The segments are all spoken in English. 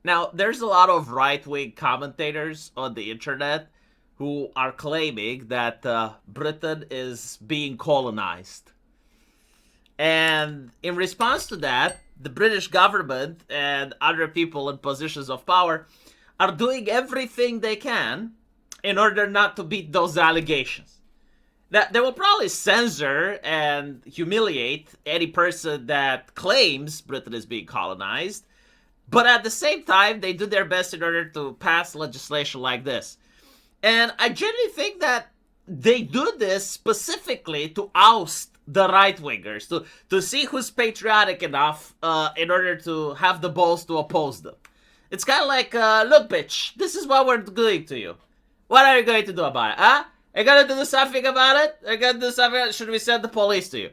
Now, there's a lot of right-wing commentators on the internet who are claiming that Britain is being colonized. And in response to that, the British government and other people in positions of power are doing everything they can in order not to beat those allegations. That they will probably censor and humiliate any person that claims Britain is being colonized, but at the same time, they do their best in order to pass legislation like this. And I generally think that they do this specifically to oust the right wingers, to see who's patriotic enough in order to have the balls to oppose them. It's kind of like, look, bitch, this is what we're doing to you. What are you going to do about it? Huh? Are you going to do something about it? Are you going to do something? Should we send the police to you?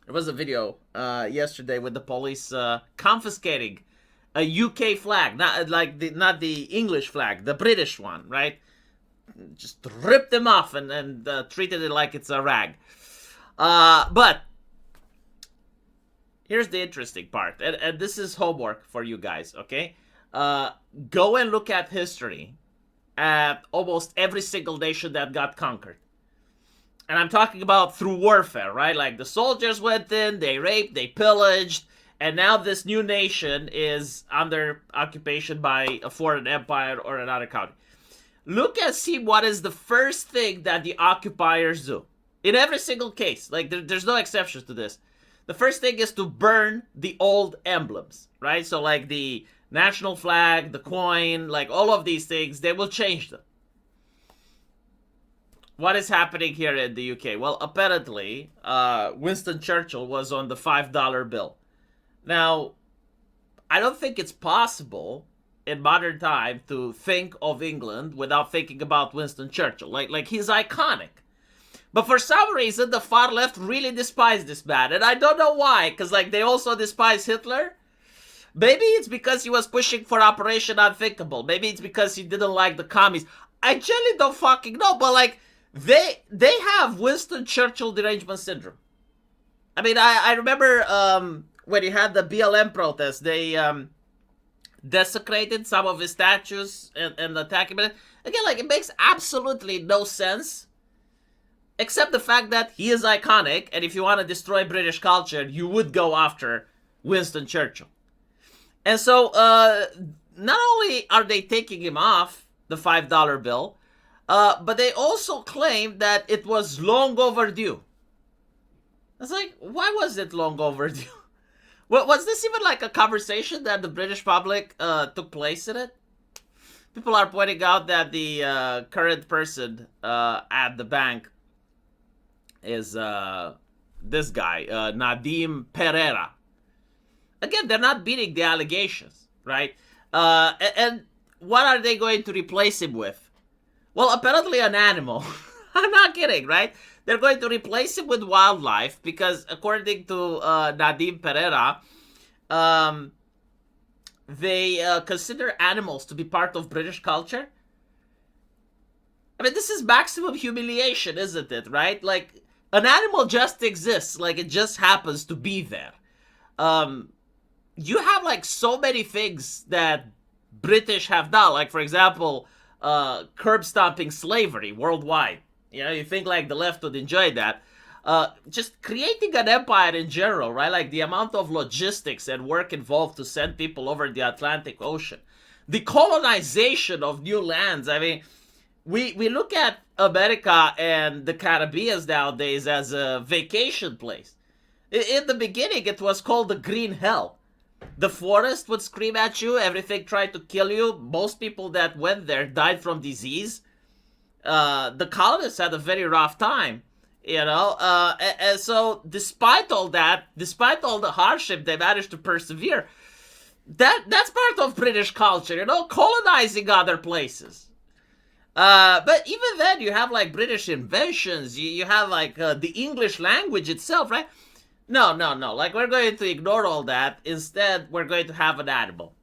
There was a video yesterday with the police confiscating a UK flag, not the English flag, the British one, right? Just ripped them off and treated it like it's a rag. But here's the interesting part, and this is homework for you guys, okay? Go and look at history at almost every single nation that got conquered. And I'm talking about through warfare, right? Like the soldiers went in, they raped, they pillaged, and now this new nation is under occupation by a foreign empire or another country. Look and see what is the first thing that the occupiers do. In every single case, like there's no exceptions to this. The first thing is to burn the old emblems, right? So like the national flag, the coin, like all of these things, they will change them. What is happening here in the UK? Well, apparently, Winston Churchill was on the $5 bill. Now, I don't think it's possible in modern time to think of England without thinking about Winston Churchill. Like he's iconic. But for some reason, the far left really despise this man. And I don't know why, because like they also despise Hitler. Maybe it's because he was pushing for Operation Unthinkable. Maybe it's because he didn't like the commies. I generally don't fucking know, but like, they have Winston Churchill derangement syndrome. I mean, I remember when he had the BLM protest, they desecrated some of his statues and attacked him. Again, like, it makes absolutely no sense, except the fact that he is iconic, and if you want to destroy British culture, you would go after Winston Churchill. And so, not only are they taking him off the $5 bill, but they also claim that it was long overdue. I was like, why was it long overdue? Was this even like a conversation that the British public took place in it? People are pointing out that the current person at the bank is this guy, Nadim Pereira. Again, they're not beating the allegations, right? And what are they going to replace him with? Well, apparently an animal. I'm not kidding, right? They're going to replace him with wildlife because, according to Nadim Pereira, they consider animals to be part of British culture. I mean, this is maximum humiliation, isn't it, right? Like, an animal just exists, like it just happens to be there. You have, like, so many things that British have done. Like, for example, curb stomping slavery worldwide. You know, you think like the left would enjoy that. Just creating an empire in general, right? Like the amount of logistics and work involved to send people over the Atlantic Ocean. The colonization of new lands. I mean, we look at America and the Caribbean nowadays as a vacation place. In the beginning, it was called the Green Hell. The forest would scream at you. Everything tried to kill you. Most people that went there died from disease. The colonists had a very rough time, you know. And so, despite all that, despite all the hardship, they managed to persevere. That's part of British culture, you know, colonizing other places. But even then, you have like British inventions. You have like the English language itself, right? No. Like, we're going to ignore all that. Instead, we're going to have an animal.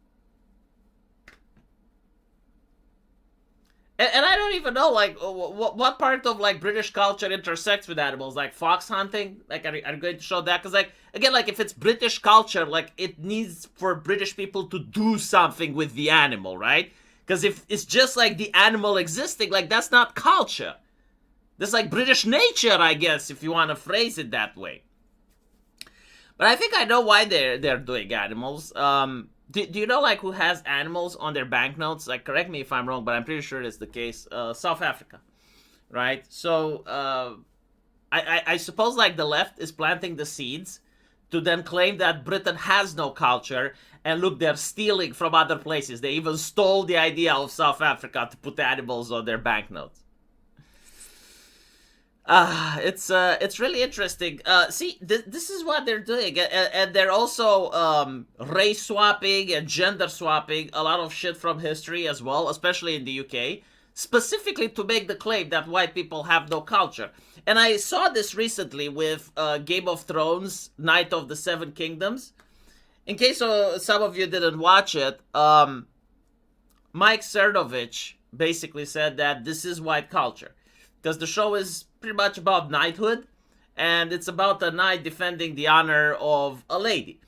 And I don't even know, like, what part of, like, British culture intersects with animals, like fox hunting. Like, are you going to show that? Because, like, again, like, if it's British culture, like, it needs for British people to do something with the animal, right? Because if it's just like the animal existing, like, that's not culture. That's like British nature, I guess, if you want to phrase it that way. But I think I know why they're doing animals. Do you know, like, who has animals on their banknotes? Like, correct me if I'm wrong, but I'm pretty sure it's the case. South Africa, right? So I suppose, like, the left is planting the seeds to then claim that Britain has no culture. And look, they're stealing from other places. They even stole the idea of South Africa to put animals on their banknotes. It's really interesting. See, this is what they're doing, and they're also race swapping and gender swapping a lot of shit from history as well, especially in the UK, specifically to make the claim that white people have no culture. And I saw this recently with Game of Thrones, Night of the Seven Kingdoms. In case some of you didn't watch it, Mike Cernovich basically said that this is white culture. Because the show is pretty much about knighthood, and it's about a knight defending the honor of a lady.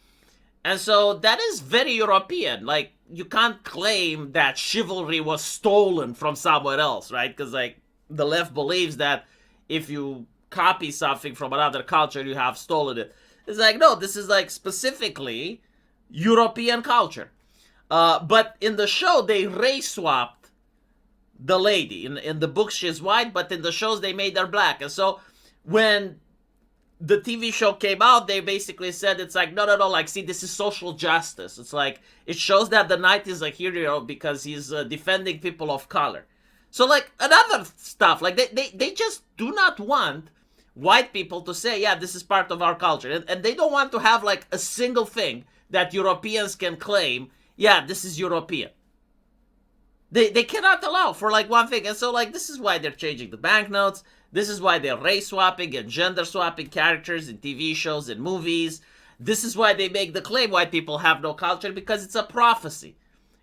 And so that is very European. Like, you can't claim that chivalry was stolen from somewhere else, right? Because, like, the left believes that if you copy something from another culture, you have stolen it. It's like, no, this is, like, specifically European culture. But in the show, they race swapped the lady. In the books, she's white, but in the shows, they made her black. And so when the TV show came out, they basically said, it's like, no, like, see, this is social justice. It's like, it shows that the knight is a hero because he's defending people of color. So, like, another stuff, like, they just do not want white people to say, yeah, this is part of our culture. And they don't want to have, like, a single thing that Europeans can claim, yeah, this is European. They cannot allow for, like, one thing. And so, like, this is why they're changing the banknotes. This is why they're race swapping and gender swapping characters in TV shows and movies. This is why they make the claim white people have no culture, because it's a prophecy.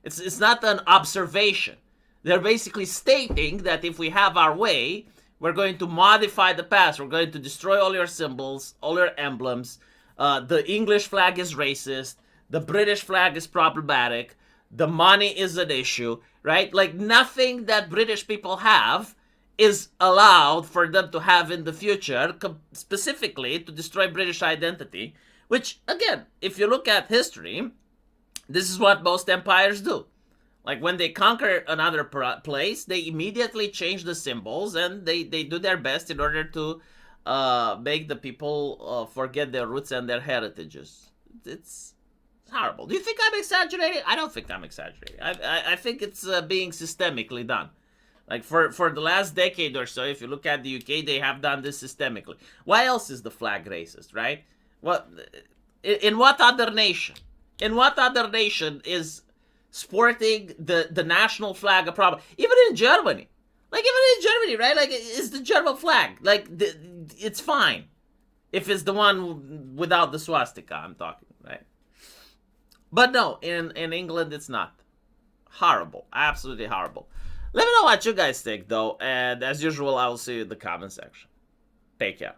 It's not an observation. They're basically stating that if we have our way, we're going to modify the past. We're going to destroy all your symbols, all your emblems. The English flag is racist. The British flag is problematic. The money is an issue, right? Like, nothing that British people have is allowed for them to have in the future, specifically to destroy British identity, which, again, if you look at history, this is what most empires do. Like, when they conquer another place, they immediately change the symbols, and they do their best in order to make the people forget their roots and their heritages. It's horrible. Do you think I'm exaggerating? I don't think I'm exaggerating. I think it's being systemically done. Like, for the last decade or so, if you look at the UK, they have done this systemically. Why else is the flag racist, right? In what other nation? In what other nation is sporting the national flag a problem? Even in Germany. Like, even in Germany, right? Like, it's the German flag. Like, it's fine. If it's the one without the swastika, I'm talking, right? But no, in England, it's not. Horrible. Absolutely horrible. Let me know what you guys think, though. And as usual, I will see you in the comment section. Take care.